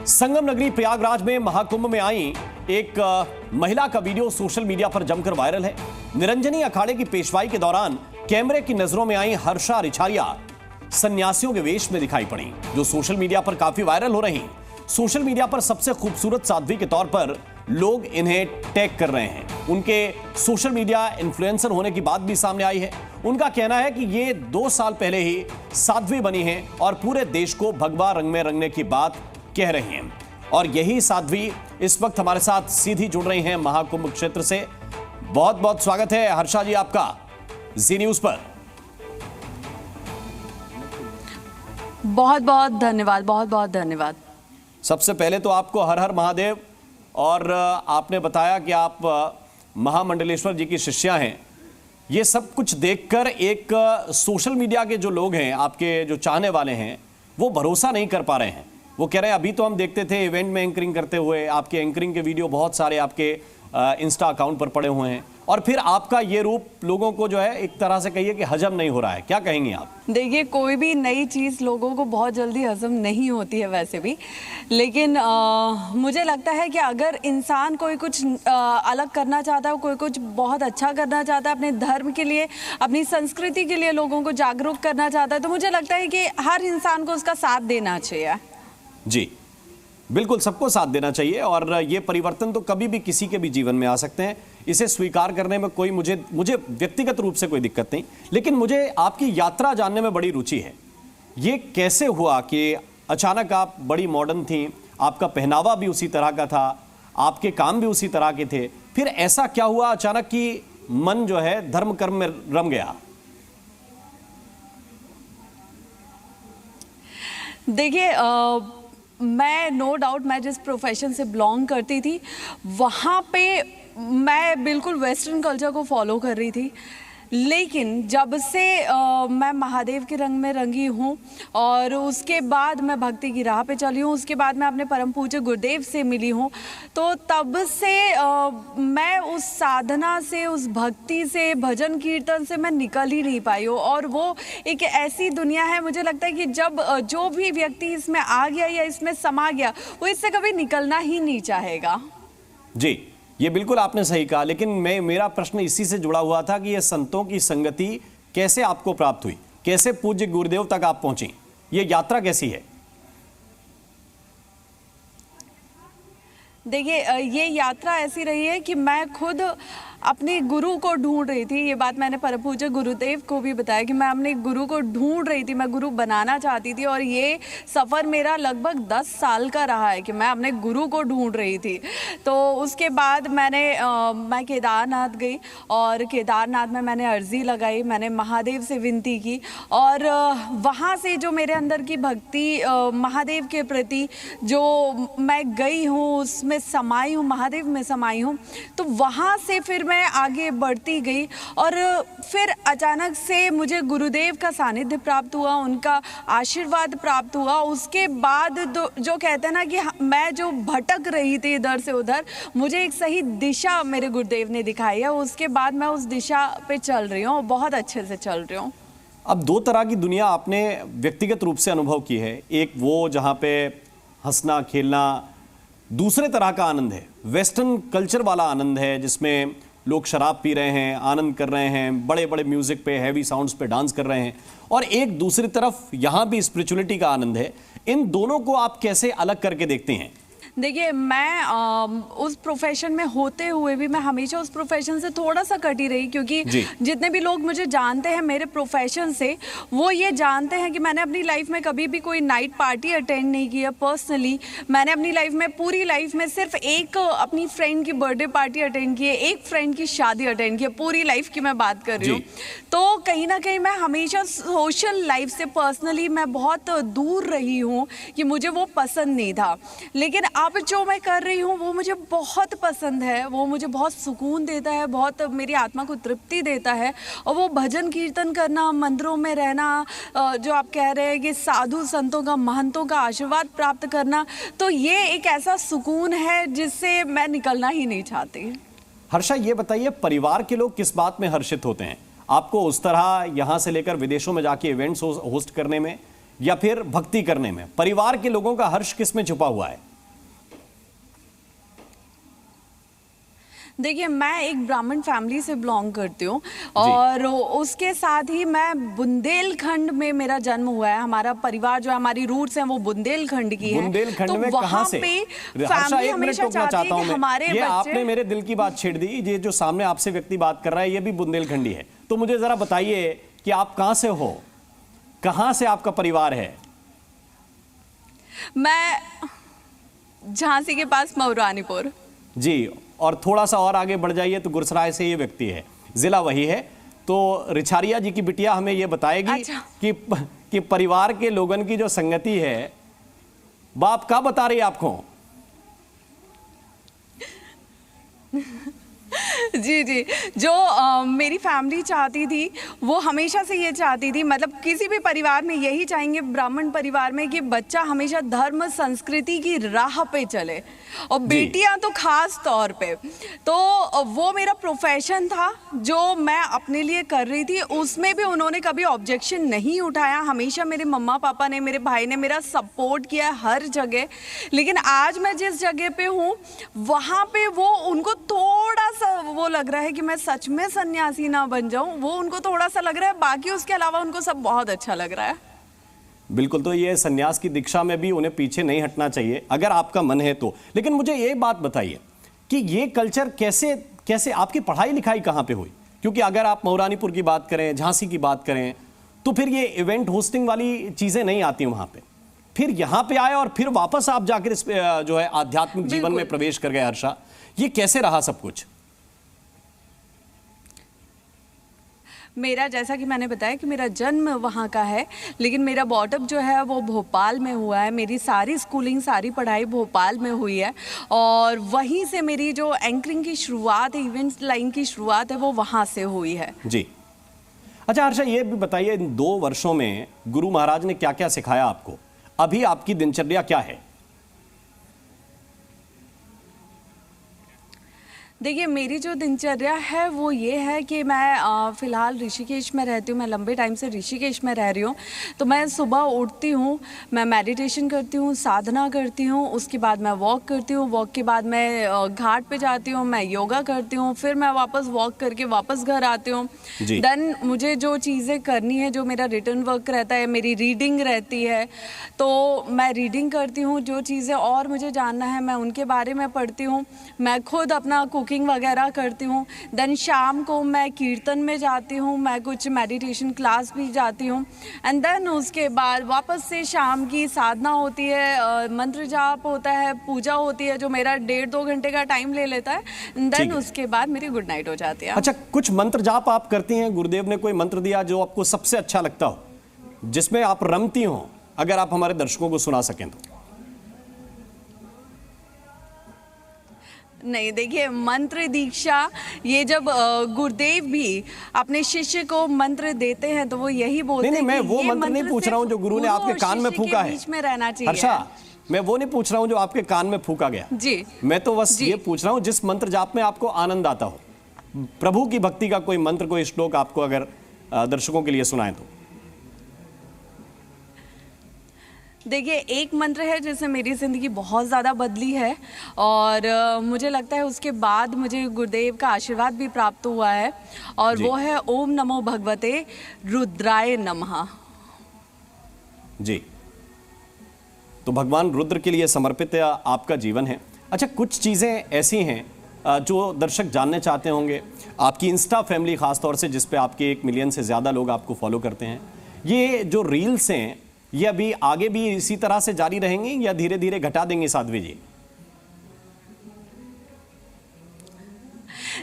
संगम नगरी प्रयागराज में महाकुंभ में आई एक महिला का वीडियो सोशल मीडिया पर जमकर वायरल है। निरंजनी अखाड़े की पेशवाई के दौरान कैमरे की नजरों में आई हर्षा रिछारिया सन्यासियों के वेश में दिखाई पड़ी, जो सोशल मीडिया पर काफी वायरल हो रही। सोशल मीडिया पर सबसे खूबसूरत साध्वी के तौर पर लोग इन्हें टैग कर रहे हैं। उनके सोशल मीडिया इन्फ्लुएंसर होने की बात भी सामने आई है। उनका कहना है कि ये 2 साल पहले ही साध्वी बनी हैं और पूरे देश को भगवा रंग में रंगने की बात कह रही हैं। और यही साध्वी इस वक्त हमारे साथ सीधी जुड़ रही हैं महाकुंभ क्षेत्र से। बहुत बहुत स्वागत है हर्षा जी आपका जी न्यूज पर। बहुत बहुत धन्यवाद, बहुत बहुत धन्यवाद। सबसे पहले तो आपको हर हर महादेव। और आपने बताया कि आप महामंडलेश्वर जी की शिष्या हैं। ये सब कुछ देखकर एक सोशल मीडिया के जो लोग हैं, आपके जो चाहने वाले हैं, वो भरोसा नहीं कर पा रहे हैं। वो कह रहे हैं अभी तो हम देखते थे इवेंट में एंकरिंग करते हुए, आपके एंकरिंग के वीडियो बहुत सारे आपके इंस्टा अकाउंट पर पड़े हुए हैं, और फिर आपका ये रूप लोगों को जो है एक तरह से कहिए कि हजम नहीं हो रहा है। क्या कहेंगे आप? देखिए, कोई भी नई चीज़ लोगों को बहुत जल्दी हजम नहीं होती है वैसे भी, लेकिन मुझे लगता है कि अगर इंसान कोई कुछ अलग करना चाहता है, कोई कुछ बहुत अच्छा करना चाहता है, अपने धर्म के लिए, अपनी संस्कृति के लिए लोगों को जागरूक करना चाहता है, तो मुझे लगता है कि हर इंसान को उसका साथ देना चाहिए। जी बिल्कुल, सबको साथ देना चाहिए। और ये परिवर्तन तो कभी भी किसी के भी जीवन में आ सकते हैं। इसे स्वीकार करने में कोई मुझे व्यक्तिगत रूप से कोई दिक्कत नहीं, लेकिन मुझे आपकी यात्रा जानने में बड़ी रुचि है। ये कैसे हुआ कि अचानक आप बड़ी मॉडर्न थी, आपका पहनावा भी उसी तरह का था, आपके काम भी उसी तरह के थे, फिर ऐसा क्या हुआ अचानक कि मन जो है धर्म कर्म में रम गया? देखिए, मैं नो डाउट, मैं जिस प्रोफेशन से बिलोंग करती थी वहाँ पे मैं बिल्कुल वेस्टर्न कल्चर को फॉलो कर रही थी। लेकिन जब से मैं महादेव के रंग में रंगी हूँ और उसके बाद मैं भक्ति की राह पे चली हूँ, उसके बाद मैं अपने परम पूज्य गुरुदेव से मिली हूँ, तो तब से मैं उस साधना से, उस भक्ति से, भजन कीर्तन से मैं निकल ही नहीं पाई हूँ। और वो एक ऐसी दुनिया है, मुझे लगता है कि जब जो भी व्यक्ति इसमें आ गया या इसमें समा गया, वो इससे कभी निकलना ही नहीं चाहेगा। जी, ये बिल्कुल आपने सही कहा, लेकिन मेरा प्रश्न इसी से जुड़ा हुआ था कि ये संतों की संगति कैसे आपको प्राप्त हुई, कैसे पूज्य गुरुदेव तक आप पहुंची, ये यात्रा कैसी है? देखिए, ये यात्रा ऐसी रही है कि मैं खुद अपने गुरु को ढूंढ रही थी। ये बात मैंने परम पूज्य गुरुदेव को भी बताया कि मैं अपने गुरु को ढूंढ रही थी, मैं गुरु बनाना चाहती थी। और ये सफ़र मेरा लगभग 10 साल का रहा है कि मैं अपने गुरु को ढूंढ रही थी। तो उसके बाद मैं केदारनाथ गई और केदारनाथ में मैंने अर्जी लगाई, मैंने महादेव से विनती की, और वहाँ से जो मेरे अंदर की भक्ति महादेव के प्रति जो मैं गई हूँ, उसमें समाई हूँ, महादेव में समाई हूँ, तो वहाँ से फिर मैं आगे बढ़ती गई। और फिर अचानक से मुझे गुरुदेव का सानिध्य प्राप्त हुआ, उनका आशीर्वाद प्राप्त हुआ। उसके बाद जो कहते हैं ना कि मैं जो भटक रही थी इधर से उधर, मुझे एक सही दिशा मेरे गुरुदेव ने दिखाई है। उसके बाद मैं उस दिशा पे चल रही हूँ, बहुत अच्छे से चल रही हूँ। अब 2 तरह की दुनिया आपने व्यक्तिगत रूप से अनुभव की है। एक वो जहाँ पे हंसना खेलना, दूसरे तरह का आनंद है, वेस्टर्न कल्चर वाला आनंद है, जिसमें लोग शराब पी रहे हैं, आनंद कर रहे हैं, बड़े बड़े म्यूजिक पे, हैवी साउंड्स पे डांस कर रहे हैं, और एक दूसरी तरफ यहाँ भी स्पिरिचुअलिटी का आनंद है। इन दोनों को आप कैसे अलग करके देखते हैं? देखिए, मैं उस प्रोफेशन में होते हुए भी मैं हमेशा उस प्रोफेशन से थोड़ा सा कटी रही, क्योंकि जितने भी लोग मुझे जानते हैं मेरे प्रोफेशन से, वो ये जानते हैं कि मैंने अपनी लाइफ में कभी भी कोई नाइट पार्टी अटेंड नहीं किया। पर्सनली मैंने अपनी लाइफ में, पूरी लाइफ में सिर्फ एक अपनी फ्रेंड की बर्थडे पार्टी अटेंड की है, एक फ्रेंड की शादी अटेंड की है, पूरी लाइफ की मैं बात कर रही हूँ। तो कहीं ना कहीं मैं हमेशा सोशल लाइफ से पर्सनली मैं बहुत दूर रही हूँ कि मुझे वो पसंद नहीं था। लेकिन अब जो मैं कर रही हूँ वो मुझे बहुत पसंद है, वो मुझे बहुत सुकून देता है, बहुत मेरी आत्मा को तृप्ति देता है। और वो भजन कीर्तन करना, मंदिरों में रहना, जो आप कह रहे हैं कि साधु संतों का, महंतों का आशीर्वाद प्राप्त करना, तो ये एक ऐसा सुकून है जिससे मैं निकलना ही नहीं चाहती। हर्षा, ये बताइए, परिवार के लोग किस बात में हर्षित होते हैं? आपको उस तरह यहाँ से लेकर विदेशों में जाके इवेंट्स होस्ट करने में, या फिर भक्ति करने में? परिवार के लोगों का हर्ष किस में छुपा हुआ है? देखिए, मैं एक ब्राह्मण फैमिली से बिलोंग करती हूँ और उसके साथ ही मैं बुंदेलखंड में मेरा जन्म हुआ है। हमारा परिवार जो है, हमारी रूट्स हैं वो बुंदेलखंड की है। बुंदेलखंड तो में कहाँ से? फैमिली हमेशा चाहती है कि हमारे ये आपने मेरे दिल की बात छेड़ दी। ये जो सामने आपसे व्यक्ति बात कर रहा है ये भी बुंदेलखंडी है। तो मुझे जरा बताइए कि आप कहाँ से हो, कहाँ से आपका परिवार है? मैं झांसी के पास मऊरानीपुर जी, और थोड़ा सा और आगे बढ़ जाइए तो गुरसराय से ये व्यक्ति है, जिला वही है। तो रिछारिया जी की बिटिया हमें ये बताएगी अच्छा। कि परिवार के लोगों की जो संगति है, बाप क्या बता रही है आपको? जी जी, जो मेरी फैमिली चाहती थी वो हमेशा से ये चाहती थी, मतलब किसी भी परिवार में यही चाहेंगे, ब्राह्मण परिवार में, कि बच्चा हमेशा धर्म संस्कृति की राह पे चले और बेटियां तो खास तौर पे। तो वो मेरा प्रोफेशन था जो मैं अपने लिए कर रही थी, उसमें भी उन्होंने कभी ऑब्जेक्शन नहीं उठाया। हमेशा मेरे मम्मा पापा ने, मेरे भाई ने मेरा सपोर्ट किया हर जगह। लेकिन आज मैं जिस जगह पे हूँ वहाँ पे वो उनको थोड़ा सा वो लग रहा है कि मैं सच में सन्यासी ना बन जाऊं, वो उनको थोड़ा सा लग रहा है। बाकी उसके अलावा उनको सब बहुत अच्छा लग रहा है। बिल्कुल, तो ये सन्यास की दीक्षा में भी उन्हें पीछे नहीं हटना चाहिए अगर आपका मन है तो। लेकिन मुझे ये बात बताइए कि ये कल्चर कैसे आपकी पढ़ाई लिखाई कहाँ पे हुई? क्योंकि अगर आप मऊरानीपुर की बात करें, झांसी की बात करें, तो फिर ये इवेंट होस्टिंग वाली चीजें नहीं आती वहां पे। फिर यहाँ पे आए और फिर वापस आप जाकर इस जो है आध्यात्मिक जीवन में प्रवेश कर गए। हर्षा, ये कैसे रहा सब कुछ? मेरा, जैसा कि मैंने बताया कि मेरा जन्म वहाँ का है, लेकिन मेरा बॉटअप जो है वो भोपाल में हुआ है। मेरी सारी स्कूलिंग, सारी पढ़ाई भोपाल में हुई है और वहीं से मेरी जो एंकरिंग की शुरुआत है, इवेंट लाइन की शुरुआत है, वो वहाँ से हुई है। जी, अच्छा हर्षा, ये भी बताइए, इन 2 वर्षों में गुरु महाराज ने क्या क्या सिखाया आपको? अभी आपकी दिनचर्या क्या है? देखिए, मेरी जो दिनचर्या है वो ये है कि मैं फ़िलहाल ऋषिकेश में रहती हूँ। मैं लंबे टाइम से ऋषिकेश में रह रही हूँ। तो मैं सुबह उठती हूँ, मैं मेडिटेशन करती हूँ, साधना करती हूँ, उसके बाद मैं वॉक करती हूँ, वॉक के बाद मैं घाट पे जाती हूँ, मैं योगा करती हूँ, फिर मैं वापस वॉक करके वापस घर आती हूँ। देन मुझे जो चीज़ें करनी है, जो मेरा रिटर्न वर्क रहता है, मेरी रीडिंग रहती है, तो मैं रीडिंग करती हूँ। जो चीज़ें और मुझे जानना है मैं उनके बारे में पढ़ती हूँ। मैं खुद अपना कुकिंग वगैरह करती हूँ। देन शाम को मैं कीर्तन में जाती हूँ, मैं कुछ मेडिटेशन क्लास भी जाती हूँ। एंड देन उसके बाद वापस से शाम की साधना होती है, मंत्र जाप होता है, पूजा होती है, जो मेरा 1.5-2 घंटे का टाइम ले लेता है। देन उसके बाद मेरी गुड नाइट हो जाती है। अच्छा, कुछ मंत्र जाप आप करती हैं? गुरुदेव ने कोई मंत्र दिया जो आपको सबसे अच्छा लगता हो, जिसमें आप रमती हो, अगर आप हमारे दर्शकों को सुना सकें तो? नहीं, देखिए, मंत्र दीक्षा, ये जब गुरुदेव भी अपने शिष्य को मंत्र देते हैं तो वो यही बोलते हैं। नहीं, मैं वो मंत्र नहीं पूछ रहा हूं जो गुरु ने आपके कान में फूका है। बीच में रहना चाहिए। हर्षा, मैं वो नहीं पूछ रहा हूं जो आपके कान में फूका गया जी। मैं तो बस ये पूछ रहा हूं जिस मंत्र जाप में आपको आनंद आता हो, प्रभु की भक्ति का कोई मंत्र, कोई श्लोक आपको अगर दर्शकों के लिए सुनाएं तो। देखिए, एक मंत्र है जिससे मेरी ज़िंदगी बहुत ज़्यादा बदली है और मुझे लगता है उसके बाद मुझे गुरुदेव का आशीर्वाद भी प्राप्त हुआ है, और वो है ओम नमो भगवते रुद्राय नमः। जी, तो भगवान रुद्र के लिए समर्पित आपका जीवन है। अच्छा, कुछ चीज़ें ऐसी हैं जो दर्शक जानने चाहते होंगे। आपकी इंस्टा फैमिली खासतौर से, जिस पे आपके 1 मिलियन से ज़्यादा लोग आपको फॉलो करते हैं, ये जो रील्स हैं ये अभी आगे भी इसी तरह से जारी रहेंगी या धीरे धीरे घटा देंगे साध्वी जी?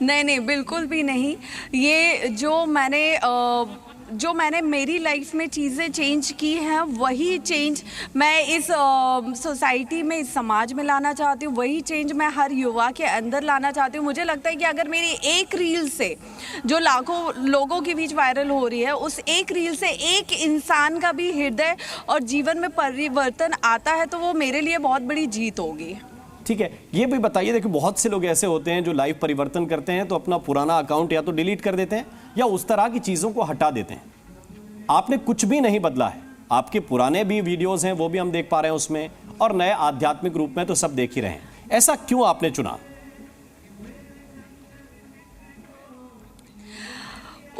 नहीं नहीं, बिल्कुल भी नहीं। ये जो मैंने मेरी लाइफ में चीज़ें चेंज की हैं, वही चेंज मैं इस सोसाइटी में, इस समाज में लाना चाहती हूँ। वही चेंज मैं हर युवा के अंदर लाना चाहती हूँ। मुझे लगता है कि अगर मेरी एक रील से, जो लाखों लोगों के बीच वायरल हो रही है, उस एक रील से एक इंसान का भी हृदय और जीवन में परिवर्तन आता है, तो वो मेरे लिए बहुत बड़ी जीत होगी। ठीक है, ये भी बताइए, देखिए बहुत से लोग ऐसे होते हैं जो लाइव परिवर्तन करते हैं तो अपना पुराना अकाउंट या तो डिलीट कर देते हैं या उस तरह की चीज़ों को हटा देते हैं। आपने कुछ भी नहीं बदला है, आपके पुराने भी वीडियोस हैं वो भी हम देख पा रहे हैं उसमें, और नए आध्यात्मिक रूप में तो सब देख ही रहे हैं। ऐसा क्यों आपने चुना?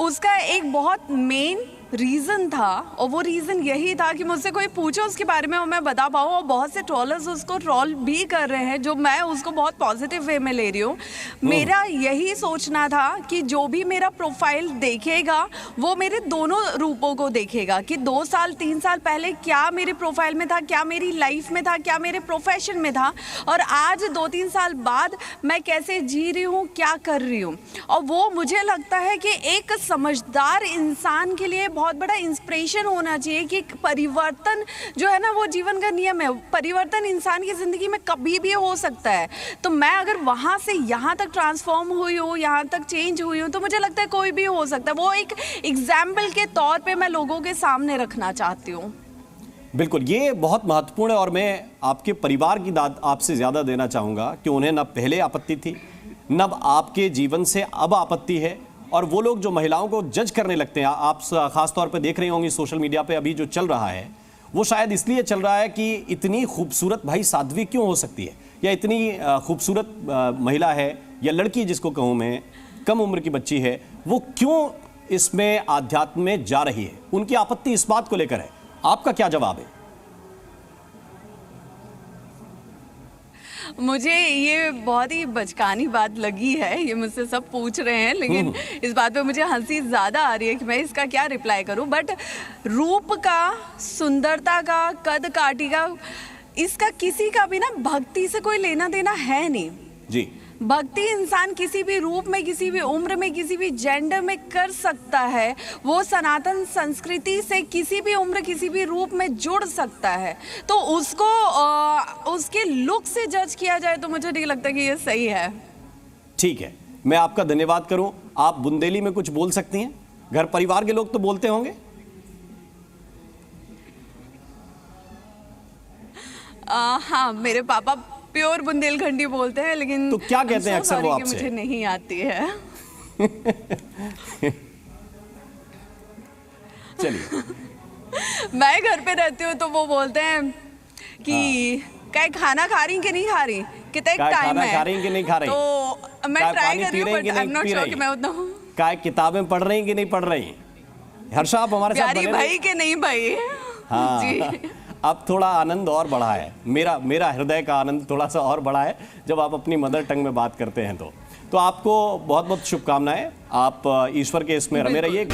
उसका एक बहुत मेन रीज़न था, और वो रीज़न यही था कि मुझसे कोई पूछे उसके बारे में और मैं बता पाऊँ। और बहुत से ट्रोलर्स उसको ट्रोल भी कर रहे हैं, जो मैं उसको बहुत पॉजिटिव वे में ले रही हूँ। मेरा यही सोचना था कि जो भी मेरा प्रोफाइल देखेगा वो मेरे दोनों रूपों को देखेगा, कि 2 साल 3 साल पहले क्या मेरे प्रोफाइल में था, क्या मेरी लाइफ में था, क्या मेरे प्रोफेशन में था, और आज 2-3 साल बाद मैं कैसे जी रही हूँ, क्या कर रही हूँ। और वो मुझे लगता है कि एक समझदार इंसान के लिए बहुत बड़ा इंस्पिरेशन होना चाहिए कि परिवर्तन जो है ना वो जीवन का नियम है। परिवर्तन इंसान की ज़िंदगी में कभी भी हो सकता है। तो मैं अगर वहाँ से यहाँ तक ट्रांसफॉर्म हुई हूँ, यहाँ तक चेंज हुई हूँ, तो मुझे लगता है कोई भी हो सकता है। वो एक एग्जाम्पल के तौर पे मैं लोगों के सामने रखना चाहती हूँ। बिल्कुल, ये बहुत महत्वपूर्ण है और मैं आपके परिवार की दाद आपसे ज़्यादा देना चाहूँगा कि उन्हें न पहले आपत्ति थी, न आपके जीवन से अब आपत्ति है। और वो लोग जो महिलाओं को जज करने लगते हैं, आप ख़ास तौर पे देख रहे होंगे सोशल मीडिया पे अभी जो चल रहा है, वो शायद इसलिए चल रहा है कि इतनी खूबसूरत भाई साध्वी क्यों हो सकती है, या इतनी खूबसूरत महिला है या लड़की जिसको कहूँ मैं, कम उम्र की बच्ची है, वो क्यों इसमें आध्यात्म में जा रही है। उनकी आपत्ति इस बात को लेकर है। आपका क्या जवाब है? मुझे ये बहुत ही बचकानी बात लगी है, ये मुझसे सब पूछ रहे हैं, लेकिन इस बात पे मुझे हंसी ज़्यादा आ रही है कि मैं इसका क्या रिप्लाई करूं। बट रूप का, सुंदरता का, कद काठी का, इसका किसी का भी ना भक्ति से कोई लेना देना है नहीं जी। भक्ति इंसान किसी भी रूप में, किसी भी उम्र में, किसी भी जेंडर में कर सकता है। वो सनातन संस्कृति से किसी भी उम्र, किसी भी रूप में जुड़ सकता है। तो उसको उसके लुक से जज किया जाए तो मुझे नहीं लगता कि ये सही है। ठीक है, मैं आपका धन्यवाद करूं। आप बुंदेली में कुछ बोल सकती हैं? घर परिवार के लोग तो बोलते होंगे। हाँ, मेरे पापा प्योर बुंदेलखंडी बोलते हैं, लेकिन तो क्या कहते हैं अक्सर वो आपसे? मुझे नहीं आती है। चलिए। मैं घर पे रहती हूँ तो वो बोलते हैं कि क्या खाना खा रही कि नहीं खा रही, कितना टाइम है, खा रही कि नहीं खा रही, तो मैं ट्राई कर रही हूँ, but I am not sure कि मैं उतना हूँ। क्या किताबें पढ़ रही कि नहीं पढ़ रही? हर्षा, आप हमारे साथ बने भाई के नहीं भाई। हाँ जी। अब थोड़ा आनंद और बढ़ा है, मेरा हृदय का आनंद थोड़ा सा और बढ़ा है जब आप अपनी मदर टंग में बात करते हैं। तो आपको बहुत बहुत शुभकामनाएं। आप ईश्वर के इसमें रमे रहिए।